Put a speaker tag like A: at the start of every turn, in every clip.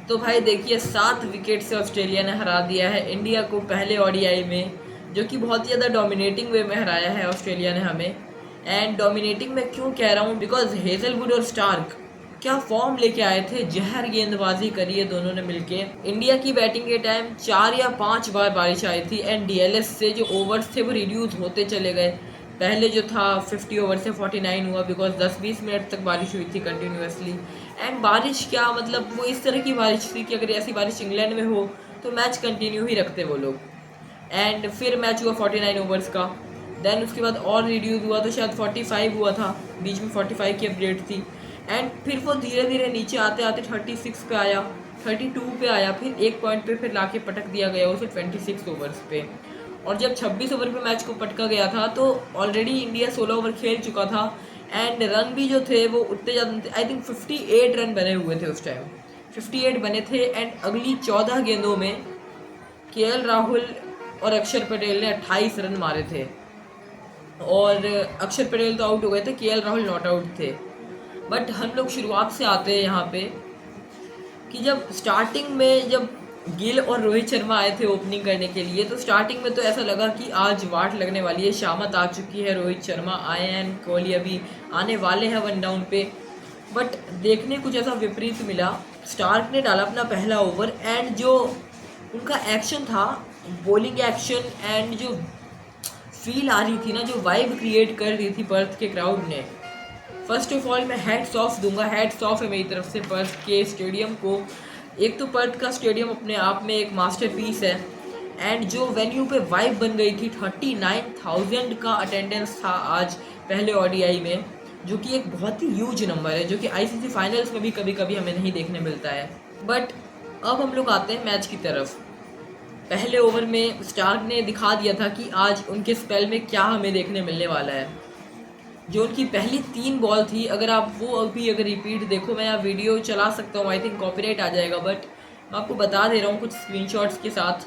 A: तो भाई देखिए 7 विकेट से ऑस्ट्रेलिया ने हरा दिया है इंडिया को पहले ओडीआई में, जो कि बहुत ज़्यादा डोमिनेटिंग वे में हराया है ऑस्ट्रेलिया ने हमें। एंड डोमिनेटिंग में क्यों कह रहा हूँ, बिकॉज हेजलवुड और स्टार्क क्या फॉर्म लेके आए थे, जहर गेंदबाजी करी है दोनों ने मिलके। इंडिया की बैटिंग के टाइम 4 या 5 बार बारिश आई थी एंड डीएलएस से जो ओवर्स थे वो रिड्यूस होते चले गए। पहले जो था 50 ओवर से 49 हुआ, बिकॉज 10-20 मिनट तक बारिश हुई थी कंटिन्यूसली। एंड बारिश क्या मतलब, वो इस तरह की बारिश थी कि अगर ऐसी बारिश इंग्लैंड में हो तो मैच कंटिन्यू ही रखते वो लोग। एंड फिर मैच हुआ 49 ओवर्स का। देन उसके बाद और रिड्यूस हुआ तो शायद 45 हुआ था, बीच में 45 की अपडेट थी। एंड फिर वो धीरे धीरे नीचे आते आते 36 पे आया, 32 पे आया, फिर एक पॉइंट पे फिर लाके पटक दिया गया उसे 26 ओवर्स पे। और जब 26 ओवर पे मैच को पटका गया था तो ऑलरेडी इंडिया 16 ओवर खेल चुका था। एंड रन भी जो थे वो उतने ज़्यादा थे, आई थिंक 58 रन बने हुए थे उस टाइम, 58 बने थे। एंड अगली 14 गेंदों में केएल राहुल और अक्षर पटेल ने 28 रन मारे थे। और अक्षर पटेल तो आउट हो गए थे, केएल राहुल नॉट आउट थे। बट हम लोग शुरुआत से आते हैं यहाँ पे कि जब स्टार्टिंग में जब गिल और रोहित शर्मा आए थे ओपनिंग करने के लिए, तो स्टार्टिंग में तो ऐसा लगा कि आज वाट लगने वाली है, शामत आ चुकी है, रोहित शर्मा आए हैं, कोहली अभी आने वाले हैं वन डाउन पे। बट देखने कुछ ऐसा विपरीत मिला। स्टार्क ने डाला अपना पहला ओवर एंड जो उनका एक्शन था, बॉलिंग एक्शन, एंड जो फील आ रही थी ना, जो वाइब क्रिएट कर रही थी पर्थ के क्राउड ने, फर्स्ट ऑफ ऑल मैं हैट्स ऑफ दूंगा, हैट्स ऑफ है मेरी तरफ से पर्थ के स्टेडियम को। एक तो पर्थ का स्टेडियम अपने आप में एक मास्टरपीस है। एंड जो वेन्यू पे वाइब बन गई थी, 39,000 का अटेंडेंस था आज पहले ओडीआई में, जो कि एक बहुत ही ह्यूज नंबर है, जो कि आईसीसी फाइनल्स में भी कभी कभी हमें नहीं देखने मिलता है। बट अब हम लोग आते हैं मैच की तरफ। पहले ओवर में स्टार्क ने दिखा दिया था कि आज उनके स्पेल में क्या हमें देखने मिलने वाला है। जो उनकी पहली 3 बॉल थी, अगर आप वो अभी अगर रिपीट देखो, मैं यहाँ वीडियो चला सकता हूँ, आई थिंक कॉपीराइट आ जाएगा, बट मैं आपको बता दे रहा हूँ कुछ स्क्रीनशॉट्स के साथ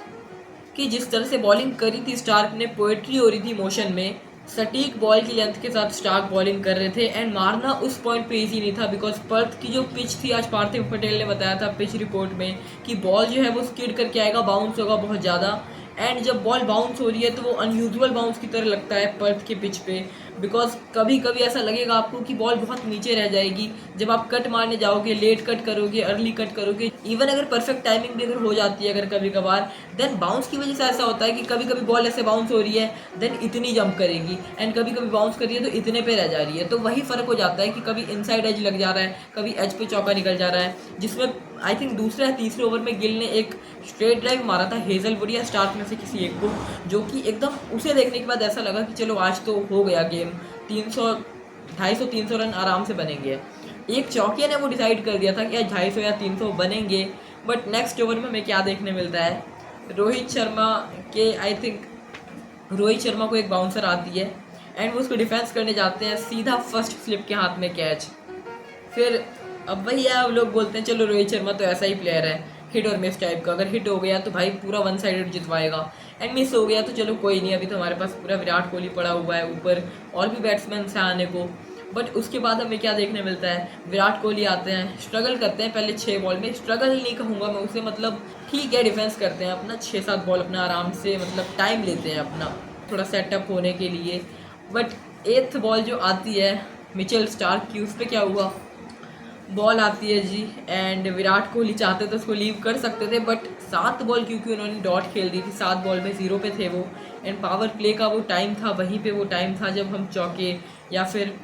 A: कि जिस तरह से बॉलिंग करी थी स्टार्क ने, पोएट्री हो रही थी मोशन में। सटीक बॉल की लेंथ के साथ स्टार्क बॉलिंग कर रहे थे एंड मारना उस पॉइंट पे इजी नहीं था, बिकॉज पर्थ की जो पिच थी, आज पार्थिव पटेल ने बताया था पिच रिपोर्ट में कि बॉल जो है वो स्किड करके आएगा, बाउंस होगा बहुत ज़्यादा। एंड जब बॉल बाउंस हो रही है तो वो अनयूजुअल बाउंस की तरह लगता है पर्थ के पिच पे, बिकॉज कभी कभी ऐसा लगेगा आपको कि बॉल बहुत नीचे रह जाएगी जब आप कट मारने जाओगे, लेट कट करोगे, अर्ली कट करोगे। इवन अगर परफेक्ट टाइमिंग भी अगर हो जाती है अगर कभी कभार, देन बाउंस की वजह से ऐसा होता है कि कभी कभी बॉल ऐसे बाउंस हो रही है, देन इतनी जंप करेगी, एंड कभी कभी बाउंस कर रही है तो इतने पे रह जा रही है। तो वही फ़र्क हो जाता है कि कभी इनसाइड एज लग जा रहा है, कभी एज पे चौका निकल जा रहा है, जिसमें आई थिंक दूसरे या तीसरे ओवर में गिल ने एक स्ट्रेट ड्राइव मारा था हेजलवुड या स्टार्क में से किसी एक को, जो कि एकदम उसे देखने के बाद ऐसा लगा कि चलो आज तो हो गया गेम, 300 250-300 रन आराम से बनेंगे। एक चौकिया ने वो डिसाइड कर दिया था कि आज 250 या 300 बनेंगे। बट नेक्स्ट ओवर में हमें क्या देखने मिलता है, रोहित शर्मा के आई थिंक रोहित शर्मा को एक बाउंसर आती है एंड वो उसको डिफेंस करने जाते हैं, सीधा फर्स्ट स्लिप के हाथ में कैच। फिर अब वही है, अब लोग बोलते हैं चलो रोहित शर्मा तो ऐसा ही प्लेयर है, हिट और मिस टाइप का, अगर हिट हो गया तो भाई पूरा वन साइडेड जितवाएगा, एंड मिस हो गया तो चलो कोई नहीं, अभी तो हमारे पास पूरा विराट कोहली पड़ा हुआ है, ऊपर और भी बैट्समैन हैं आने को। बट उसके बाद हमें क्या देखने मिलता है, विराट कोहली आते हैं, स्ट्रगल करते हैं पहले 6 बॉल में, स्ट्रगल नहीं कहूँगा मैं उसे, मतलब ठीक है डिफेंस करते हैं अपना 6-7 बॉल अपना आराम से, मतलब टाइम लेते हैं अपना थोड़ा सेटअप होने के लिए। बट 8th बॉल जो आती है मिचेल स्टार्क की, उस पर क्या हुआ, बॉल आती है जी, एंड विराट कोहली चाहते तो उसको लीव कर सकते थे, बट 7 बॉल क्योंकि उन्होंने डॉट खेल दी थी, 7 बॉल में 0 पे थे वो। एंड पावर प्ले का वो टाइम था, वहीं पे वो टाइम था जब हम चौके या फिर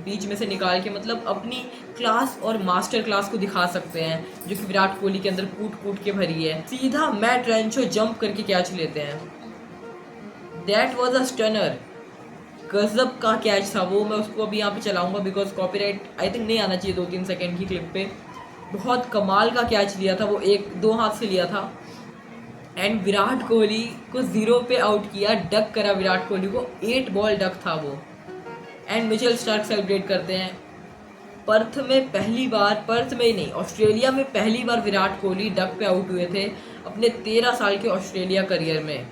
A: बीच में से निकाल के मतलब अपनी क्लास और मास्टर क्लास को दिखा सकते हैं, जो कि विराट कोहली के अंदर कूट कूट के भरी है। सीधा मैट रेंचो जंप करके कैच लेते हैं, दैट वॉज अ स्टनर, गजब का कैच था वो। मैं उसको अभी यहाँ पे चलाऊंगा बिकॉज कॉपीराइट आई थिंक नहीं आना चाहिए 2-3 सेकेंड की क्लिप पे। बहुत कमाल का कैच लिया था वो, 1-2 हाथ से लिया था एंड विराट कोहली को 0 पे आउट किया, डक करा विराट कोहली को, 8 बॉल डक था वो। एंड मिचेल स्टार्क सेलिब्रेट करते हैं। पर्थ में पहली बार, पर्थ में ही नहीं ऑस्ट्रेलिया में पहली बार विराट कोहली डक पे आउट हुए थे अपने 13 साल के ऑस्ट्रेलिया करियर में।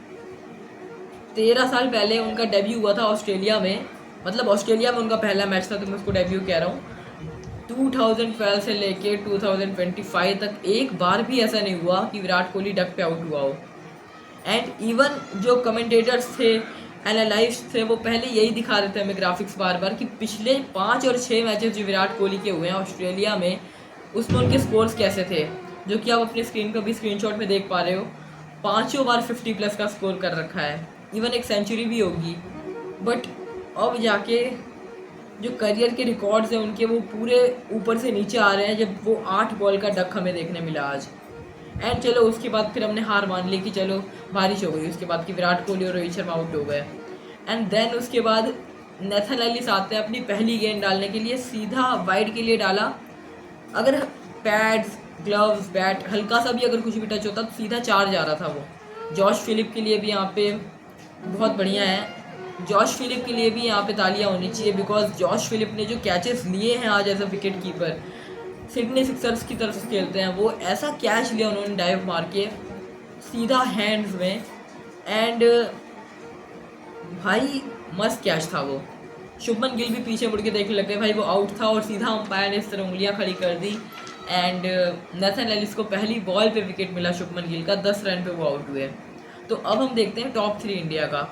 A: 13 साल पहले उनका डेब्यू हुआ था ऑस्ट्रेलिया में, मतलब ऑस्ट्रेलिया में उनका पहला मैच था तो मैं उसको डेब्यू कह रहा हूँ। 2012 से लेके 2025 तक एक बार भी ऐसा नहीं हुआ कि विराट कोहली डक पे आउट हुआ हो। एंड इवन जो कमेंटेटर्स थे, एनालाइस्ट थे, वो पहले यही दिखा देते हैं हमें ग्राफिक्स बार बार कि पिछले 5 और 6 मैचेस जो विराट कोहली के हुए हैं ऑस्ट्रेलिया में, उसमें उनके स्कोर्स कैसे थे, जो कि आप अपनी स्क्रीन पर भी स्क्रीनशॉट में देख पा रहे हो। 5 बार 50+ का स्कोर कर रखा है, इवन एक सेंचुरी भी होगी। बट अब जाके जो करियर के रिकॉर्ड्स हैं उनके, वो पूरे ऊपर से नीचे आ रहे हैं जब वो 8 बॉल का डक हमें देखने मिला आज। एंड चलो उसके बाद फिर हमने हार मान ली कि चलो बारिश हो गई उसके बाद कि विराट कोहली और रोहित शर्मा आउट हो गए। एंड देन उसके बाद नेथन एलिस आते हैं अपनी पहली गेंद डालने के लिए, सीधा वाइड के लिए डाला। अगर पैड्स, ग्लव्स, बैट हल्का सा भी अगर कुछ भी टच होता तो सीधा 4 जा रहा था वो। जॉश फिलिप के लिए भी यहाँ पे बहुत बढ़िया है, जॉश फिलिप के लिए भी यहाँ पे तालियां होनी चाहिए, बिकॉज जॉश फिलिप ने जो कैचेस लिए हैं आज as a wicket keeper, Sydney Sixers की तरफ से खेलते हैं, वो ऐसा कैच लिया उन्होंने डाइव मार के सीधा हैंड्स में। एंड भाई मस्त कैच था वो। शुभमन गिल भी पीछे मुड़ के देखने लग गए, भाई वो आउट था, और सीधा अंपायर ने इस तरह उंगलियां खड़ी कर दी। एंड नेथन एलिस को पहली बॉल पे विकेट मिला शुभमन गिल का, 10 रन पे वो आउट हुए। तो अब हम देखते हैं टॉप 3 इंडिया का।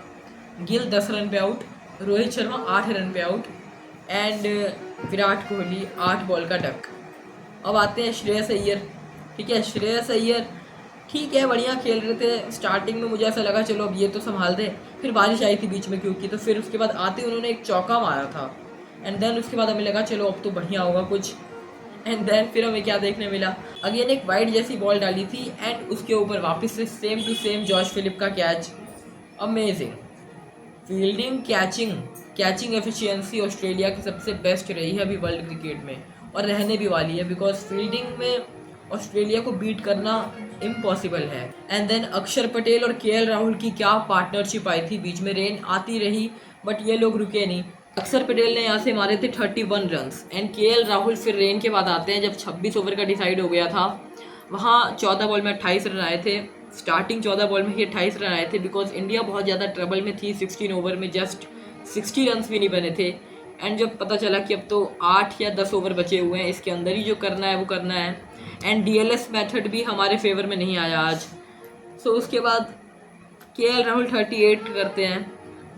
A: गिल 10 रन पे आउट, रोहित शर्मा 8 रन पे out, and Virat Kohli 8 ball का डक। अब आते हैं श्रेयस अय्यर। ठीक है, श्रेयस अय्यर ठीक है, बढ़िया खेल रहे थे। स्टार्टिंग में मुझे ऐसा लगा चलो अब ये तो संभाल दे, फिर बारिश आई थी बीच में क्योंकि, तो फिर उसके बाद आते उन्होंने एक चौका मारा था। एंड देन उसके बाद हमें लगा चलो अब तो बढ़िया होगा कुछ। एंड देन फिर हमें क्या देखने मिला, अगेन एक वाइड जैसी बॉल डाली थी एंड उसके ऊपर वापस से same to same Josh Philippe का catch. Amazing fielding, catching efficiency Australia की सबसे बेस्ट रही है अभी वर्ल्ड क्रिकेट में, और रहने भी वाली है, बिकॉज फील्डिंग में ऑस्ट्रेलिया को बीट करना इम्पॉसिबल है। एंड देन अक्षर पटेल और केएल राहुल की क्या पार्टनरशिप आई थी, बीच में रेन आती रही बट ये लोग रुके नहीं। अक्षर पटेल ने यहाँ से मारे थे 31 रन्स, एंड केएल राहुल फिर रेन के बाद आते हैं जब 26 ओवर का डिसाइड हो गया था, वहाँ 14 बॉल में 28 रन आए थे। स्टार्टिंग 14 बॉल में ही 28 रन आए थे, बिकॉज इंडिया बहुत ज़्यादा ट्रबल में थी। 16 ओवर में जस्ट 60 रन भी नहीं बने थे। एंड जब पता चला कि अब तो 8 या 10 ओवर बचे हुए हैं, इसके अंदर ही जो करना है वो करना है, एंड डीएलएस मेथड भी हमारे फेवर में नहीं आया आज। सो उसके बाद केएल राहुल 38 करते हैं,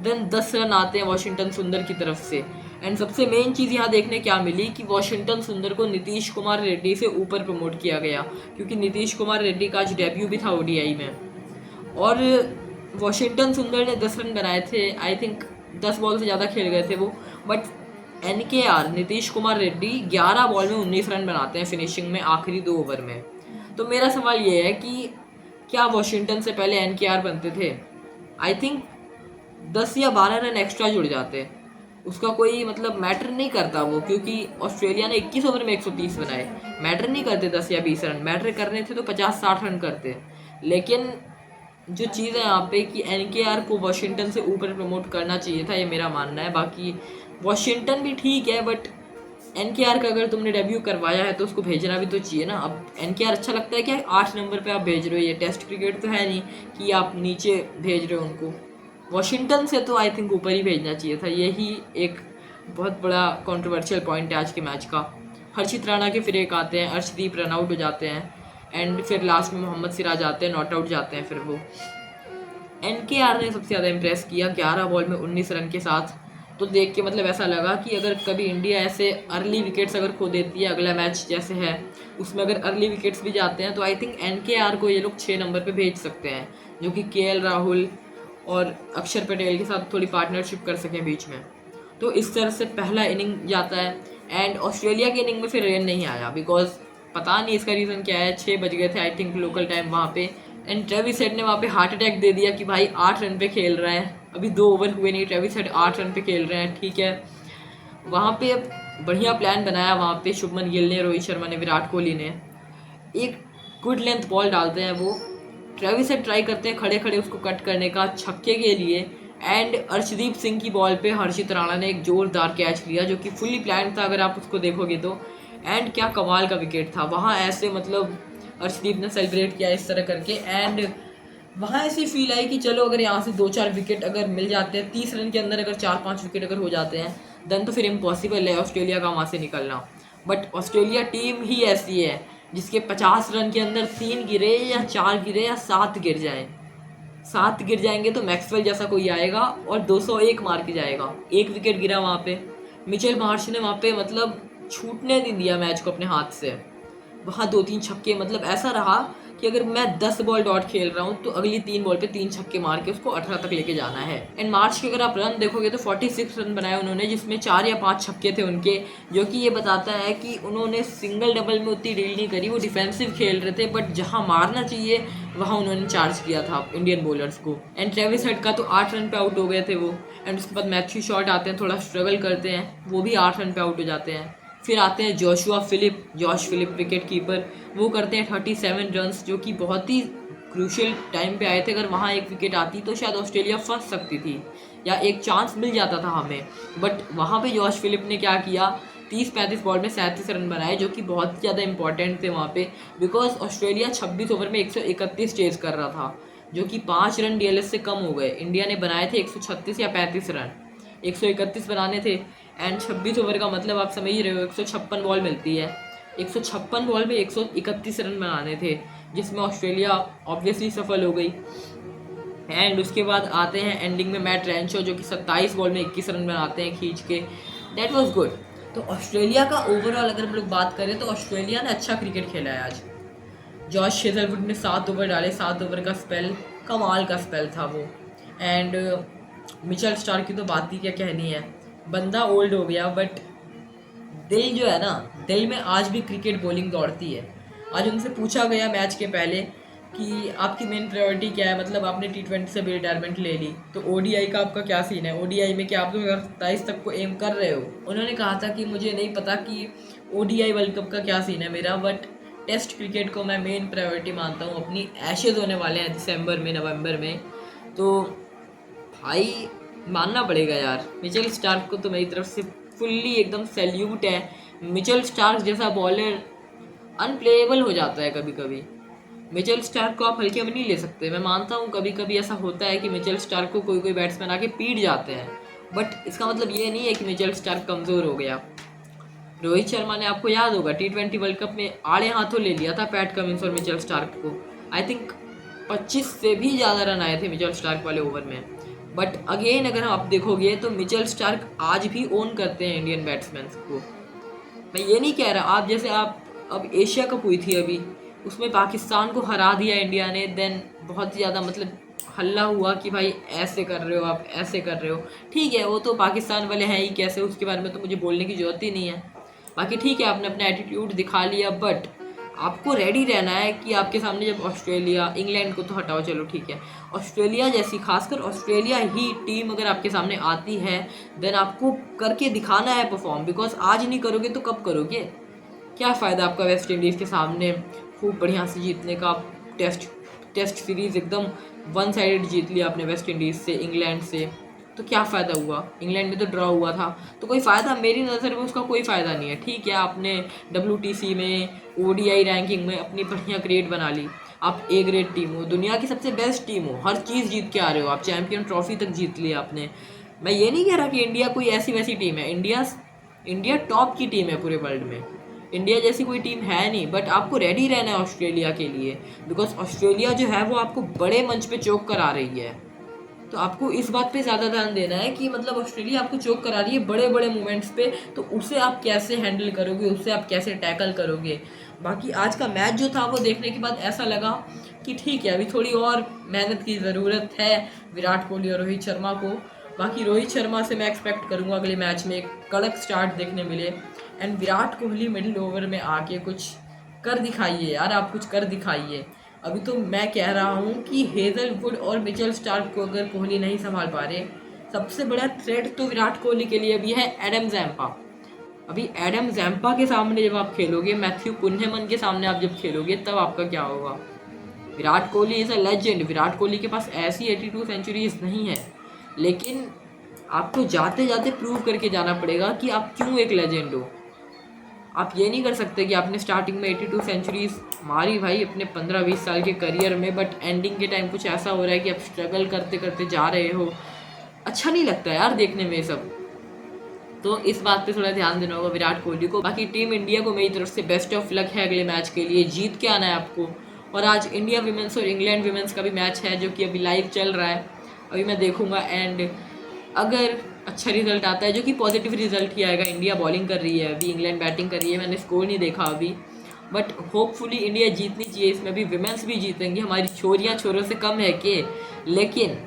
A: देन 10 रन आते हैं वॉशिंगटन सुंदर की तरफ से। एंड सबसे मेन चीज़ यहाँ देखने क्या मिली कि वॉशिंगटन सुंदर को नीतीश कुमार रेड्डी से ऊपर प्रमोट किया गया, क्योंकि नीतीश कुमार रेड्डी का आज डेब्यू भी था ओडीआई में। और वॉशिंगटन सुंदर ने 10 रन बनाए थे, आई थिंक 10 बॉल से ज़्यादा खेल गए थे वो। बट एनकेआर नीतीश कुमार रेड्डी 11 बॉल में 19 रन बनाते हैं फिनिशिंग में आखिरी 2 ओवर में। तो मेरा सवाल ये है कि क्या वॉशिंगटन से पहले एनकेआर बनते थे? आई थिंक 10 या 12 रन एक्स्ट्रा जुड़ जाते, उसका कोई मतलब मैटर नहीं करता वो, क्योंकि ऑस्ट्रेलिया ने 21 ओवर में 130 बनाए। मैटर नहीं करते 10 या 20 रन, मैटर करने थे तो 50-60 रन करते। लेकिन जो चीज़ है यहाँ पे कि एनकेआर को वॉशिंगटन से ऊपर प्रमोट करना चाहिए था, ये मेरा मानना है। बाकी वॉशिंगटन भी ठीक है, बट एनकेआर का अगर तुमने डेब्यू करवाया है तो उसको भेजना भी तो चाहिए ना। अब एनकेआर अच्छा लगता है क्या 8 नंबर पे आप भेज रहे हो? ये टेस्ट क्रिकेट तो है नहीं कि आप नीचे भेज रहे हो उनको। वॉशिंगटन से तो आई थिंक ऊपर ही भेजना चाहिए था। यही एक बहुत बड़ा कंट्रोवर्शियल पॉइंट है आज के मैच का। हर्षित राणा के फिर एक आते हैं, अर्शदीप रन आउट हो जाते हैं, एंड फिर लास्ट में मोहम्मद सिराज आते हैं, नॉट आउट जाते हैं। फिर वो एनकेआर ने सबसे ज़्यादा इम्प्रेस किया 11 बॉल में 19 रन के साथ। तो देख के मतलब ऐसा लगा कि अगर कभी इंडिया ऐसे अर्ली विकेट्स अगर खो देती है, अगला मैच जैसे है उसमें अगर अर्ली विकेट्स भी जाते हैं, तो आई थिंक एनकेआर को ये लोग 6 नंबर पे भेज सकते हैं, जो कि केएल राहुल और अक्षर पटेल के साथ थोड़ी पार्टनरशिप कर सकें बीच में। तो इस तरह से पहला इनिंग जाता है। एंड ऑस्ट्रेलिया के इनिंग में फिर रेन नहीं आया, बिकॉज पता नहीं इसका रीज़न क्या है। 6 बज गए थे आई थिंक लोकल टाइम वहाँ पे, एंड ट्रेविस हेड ने वहाँ पे हार्ट अटैक दे दिया कि भाई 8 रन पे खेल रहा है, अभी 2 ओवर हुए नहीं, ट्रेविस हेड 8 रन पे खेल रहे हैं। ठीक है, वहाँ पे बढ़िया प्लान बनाया वहाँ पे शुभमन गिल ने, रोहित शर्मा ने, विराट कोहली ने। एक गुड लेंथ बॉल डालते हैं वो, ट्रेविस हेड ट्राई करते हैं खड़े खड़े उसको कट करने का छक्के के लिए, एंड अर्शदीप सिंह की बॉल पे हर्षित राणा ने एक जोरदार कैच लिया जो कि फुल्ली प्लान था अगर आप उसको देखोगे तो। एंड क्या कमाल का विकेट था वहाँ, ऐसे मतलब अर्शदीप ने सेलिब्रेट किया इस तरह करके। एंड वहाँ ऐसी फील आई कि चलो अगर यहाँ से 2-4 विकेट अगर मिल जाते हैं 30 रन के अंदर, अगर 4-5 विकेट अगर हो जाते हैं, देन तो फिर इम्पॉसिबल है ऑस्ट्रेलिया का वहाँ से निकलना। बट ऑस्ट्रेलिया टीम ही ऐसी है जिसके 50 रन के अंदर 3 गिरे या 4 गिरे या 7 गिर जाएं, 7 गिर जाएंगे तो मैक्सवेल जैसा कोई आएगा और 201 मार के जाएगा। एक विकेट गिरा वहाँ पे, मिचेल मार्श ने वहाँ पे मतलब छूटने नहीं दिया मैच को अपने हाथ से। वहाँ 2-3 छक्के, मतलब ऐसा रहा कि अगर मैं 10 बॉल डॉट खेल रहा हूँ तो अगली 3 बॉल पे 3 छक्के मार के उसको 18 तक लेके जाना है। एंड मार्च के अगर आप रन देखोगे तो 46 रन बनाए उन्होंने, जिसमें 4 या 5 छक्के थे उनके, जो कि ये बताता है कि उन्होंने सिंगल डबल में उतनी डील नहीं करी। वो डिफेंसिव खेल रहे थे, बट जहाँ मारना चाहिए वहाँ उन्होंने चार्ज किया था इंडियन बॉलर्स को। एंड ट्रेविस हेड का तो 8 रन पे आउट हो गए थे वो। एंड उसके बाद मैथ्यू शॉट आते हैं, थोड़ा स्ट्रगल करते हैं, वो भी 8 रन पे आउट हो जाते हैं। फिर आते हैं जॉश फिलिप विकेट कीपर, वो करते हैं 37 रन्स, जो कि बहुत ही क्रूशियल टाइम पे आए थे। अगर वहाँ एक विकेट आती तो शायद ऑस्ट्रेलिया फंस सकती थी या एक चांस मिल जाता था हमें। बट वहाँ पे जॉश फिलिप ने क्या किया, 30-35 बॉल में 37 रन बनाए, जो कि बहुत ज़्यादा इंपॉर्टेंट थे वहाँ पे, बिकॉज ऑस्ट्रेलिया 26 ओवर में 131 चेज कर रहा था, जो कि 5 रन डीएलएस से कम हो गए। इंडिया ने बनाए थे 136 या 35 रन, 131 बनाने थे। एंड 26 ओवर का मतलब आप समझ ही रहे हो, 156 बॉल मिलती है, 156 बॉल में 131 रन बनाने थे, जिसमें ऑस्ट्रेलिया ऑब्वियसली सफल हो गई। एंड उसके बाद आते हैं एंडिंग में मैट रेंशो, जो कि 27 बॉल में 21 रन बनाते हैं खींच के। That was good. तो ऑस्ट्रेलिया का ओवरऑल अगर हम लोग बात करें तो ऑस्ट्रेलिया ने अच्छा क्रिकेट खेला है आज। जॉश हेजलवुड ने 7 ओवर डाले, 7 ओवर का स्पेल, कमाल का स्पेल था वो। एंड मिचेल स्टार्क की तो बात ही क्या कहनी है, बंदा ओल्ड हो गया, बट दिल जो है ना, दिल में आज भी क्रिकेट बॉलिंग दौड़ती है। आज उनसे पूछा गया मैच के पहले कि आपकी मेन प्रायोरिटी क्या है, मतलब आपने T20 से भी रिटायरमेंट ले ली, तो ओडीआई का आपका क्या सीन है, ओडीआई में क्या आप 2027 तक को एम कर रहे हो। उन्होंने कहा था कि मुझे नहीं पता कि ओडीआई वर्ल्ड कप का क्या सीन है मेरा, बट टेस्ट क्रिकेट को मैं मेन प्रायोरिटी मानता हूँ। अपनी एशेज होने वाले हैं दिसंबर में, नवंबर में, तो भाई मानना पड़ेगा यार, मिचेल स्टार्क को तो मेरी तरफ से फुल्ली एकदम सैल्यूट है। मिचेल स्टार्क जैसा बॉलर अनप्लेएबल हो जाता है कभी कभी। मिचेल स्टार्क को आप हल्के में नहीं ले सकते। मैं मानता हूँ कभी कभी ऐसा होता है कि मिचेल स्टार्क को कोई कोई बैट्समैन आके पीट जाते हैं, बट इसका मतलब ये नहीं है कि मिचेल स्टार्क कमज़ोर हो गया। रोहित शर्मा ने, आपको याद होगा, T20 वर्ल्ड कप में आड़े हाथों ले लिया था पैट कमिंस और मिचेल स्टार्क को। आई थिंक 25 से भी ज़्यादा रन आए थे मिचेल स्टार्क वाले ओवर में। बट अगेन अगर आप देखोगे तो मिचेल स्टार्क आज भी ओन करते हैं इंडियन बैट्समैन को। मैं ये नहीं कह रहा, आप जैसे आप अब एशिया कप हुई थी अभी, उसमें पाकिस्तान को हरा दिया इंडिया ने, देन बहुत ज़्यादा मतलब हल्ला हुआ कि भाई ऐसे कर रहे हो, आप ऐसे कर रहे हो। ठीक है, वो तो पाकिस्तान वाले हैं ही कैसे, उसके बारे में तो मुझे बोलने की ज़रूरत ही नहीं है। बाकी ठीक है, आपने अपना एटीट्यूड दिखा लिया, बट आपको रेडी रहना है कि आपके सामने जब ऑस्ट्रेलिया, इंग्लैंड को तो हटाओ चलो ठीक है, ऑस्ट्रेलिया जैसी, खासकर ऑस्ट्रेलिया ही टीम अगर आपके सामने आती है, देन आपको करके दिखाना है परफॉर्म। बिकॉज आज नहीं करोगे तो कब करोगे? क्या फ़ायदा आपका वेस्ट इंडीज़ के सामने खूब बढ़िया से जीतने का। टेस्ट सीरीज़ एकदम वन साइडेड जीत लिया आपने वेस्ट इंडीज़ से, इंग्लैंड से, तो क्या फ़ायदा हुआ? इंग्लैंड में तो ड्रॉ हुआ था, तो कोई फ़ायदा मेरी नज़र में उसका कोई फ़ायदा नहीं है। ठीक है, आपने WTC में, ODI रैंकिंग में अपनी बढ़िया ग्रेड बना ली, आप A ग्रेड टीम हो, दुनिया की सबसे बेस्ट टीम हो, हर चीज़ जीत के आ रहे हो, आप चैम्पियन ट्रॉफी तक जीत लिया आपने। मैं ये नहीं कह रहा कि इंडिया कोई ऐसी वैसी टीम है, इंडिया टॉप की टीम है पूरे वर्ल्ड में, इंडिया जैसी कोई टीम है नहीं। बट आपको रेडी रहना है ऑस्ट्रेलिया के लिए, बिकॉज ऑस्ट्रेलिया जो है वो आपको बड़े मंच पे चोक करा रही है। तो आपको इस बात पे ज़्यादा ध्यान देना है कि मतलब ऑस्ट्रेलिया आपको चोक करा रही है बड़े बड़े मोमेंट्स पे, तो उसे आप कैसे हैंडल करोगे, उसे आप कैसे टैकल करोगे। बाकी आज का मैच जो था वो देखने के बाद ऐसा लगा कि ठीक है, अभी थोड़ी और मेहनत की ज़रूरत है विराट कोहली और रोहित शर्मा को। बाकी रोहित शर्मा से मैं एक्सपेक्ट करूँगा अगले मैच में एक कड़क स्टार्ट देखने मिले। And Virat Kohli middle over में आके कुछ कर दिखाइए यार, आप कुछ कर दिखाइए। अभी तो मैं कह रहा हूँ कि हेजलवुड और मिचेल स्टार्क को अगर कोहली नहीं संभाल पा रहे, सबसे बड़ा थ्रेट तो विराट कोहली के लिए भी है एडम जैम्पा। अभी एडम जैम्पा के सामने जब आप खेलोगे, मैथ्यू कुन्हेमन के सामने आप जब खेलोगे, तब आपका क्या होगा। Virat Kohli is a legend, Virat Kohli के पास ऐसी 82 सेंचुरीज नहीं है, लेकिन आपको जाते जाते प्रूव करके जाना पड़ेगा कि आप क्यों एक लेजेंड हो। आप ये नहीं कर सकते कि आपने स्टार्टिंग में 82 सेंचुरीज मारी भाई अपने 15-20 साल के करियर में, बट एंडिंग के टाइम कुछ ऐसा हो रहा है कि आप स्ट्रगल करते करते जा रहे हो। अच्छा नहीं लगता यार देखने में ये सब। तो इस बात पे थोड़ा ध्यान देना होगा विराट कोहली को। बाकी टीम इंडिया को मेरी तरफ से बेस्ट ऑफ लक है अगले मैच के लिए, जीत के आना है आपको। और आज इंडिया विमेंस और इंग्लैंड विमेंस का भी मैच है जो कि अभी लाइव चल रहा है, अभी मैं देखूंगा। एंड अगर अच्छा रिजल्ट आता है, जो कि पॉजिटिव रिजल्ट ही आएगा, इंडिया बॉलिंग कर रही है अभी, इंग्लैंड बैटिंग कर रही है, मैंने स्कोर नहीं देखा अभी, बट होपफुली इंडिया जीतनी चाहिए इसमें भी, विमेंस भी जीतेंगी। हमारी छोरियाँ छोरों से कम है कि, लेकिन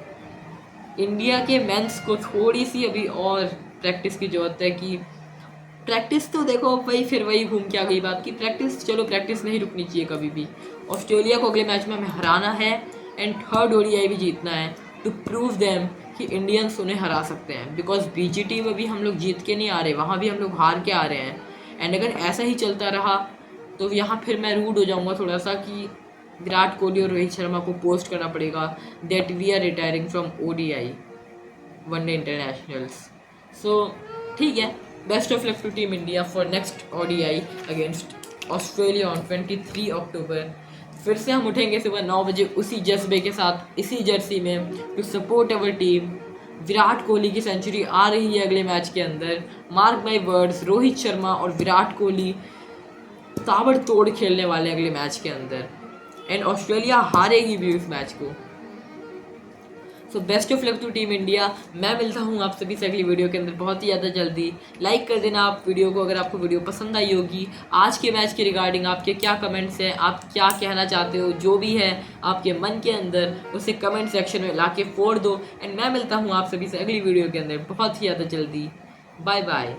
A: इंडिया के मेंस को थोड़ी सी अभी और प्रैक्टिस की ज़रूरत है। कि प्रैक्टिस तो देखो भाई, फिर वही घूम के आ गई बात की प्रैक्टिस, चलो प्रैक्टिस नहीं रुकनी चाहिए कभी भी। ऑस्ट्रेलिया को अगले मैच में हमें हराना है एंड थर्ड ओडीआई भी जीतना है टू प्रूव देम कि इंडियंस उन्हें हरा सकते हैं। बिकॉज बीजीटी में भी हम लोग जीत के नहीं आ रहे, वहाँ भी हम लोग हार के आ रहे हैं। एंड अगर ऐसा ही चलता रहा तो यहाँ फिर मैं रूड हो जाऊँगा थोड़ा सा, कि विराट कोहली और रोहित शर्मा को पोस्ट करना पड़ेगा that we are retiring from ODI one day internationals. So ठीक है, best of luck to team India for next ODI against Australia on 23 October. फिर से हम उठेंगे सुबह 9 बजे उसी जज्बे के साथ, इसी जर्सी में, to support our team. Virat Kohli की सेंचुरी आ रही है अगले मैच के अंदर, mark my words, Rohit Sharma और विराट कोहली ताबड़तोड़ खेलने वाले अगले मैच के अंदर। एंड ऑस्ट्रेलिया हारेगी भी उस मैच को। So best of luck to team India. मैं मिलता हूँ आप सभी से अगली वीडियो के अंदर बहुत ही ज़्यादा जल्दी। लाइक कर देना आप वीडियो को अगर आपको वीडियो पसंद आई होगी। आज के मैच के रिगार्डिंग आपके क्या कमेंट्स हैं, आप क्या कहना चाहते हो, जो भी है आपके मन के अंदर, उसे कमेंट सेक्शन में ला के फोड़ दो। एंड मैं मिलता हूँ आप सभी से अगली वीडियो के अंदर बहुत ही ज़्यादा जल्दी। Bye bye.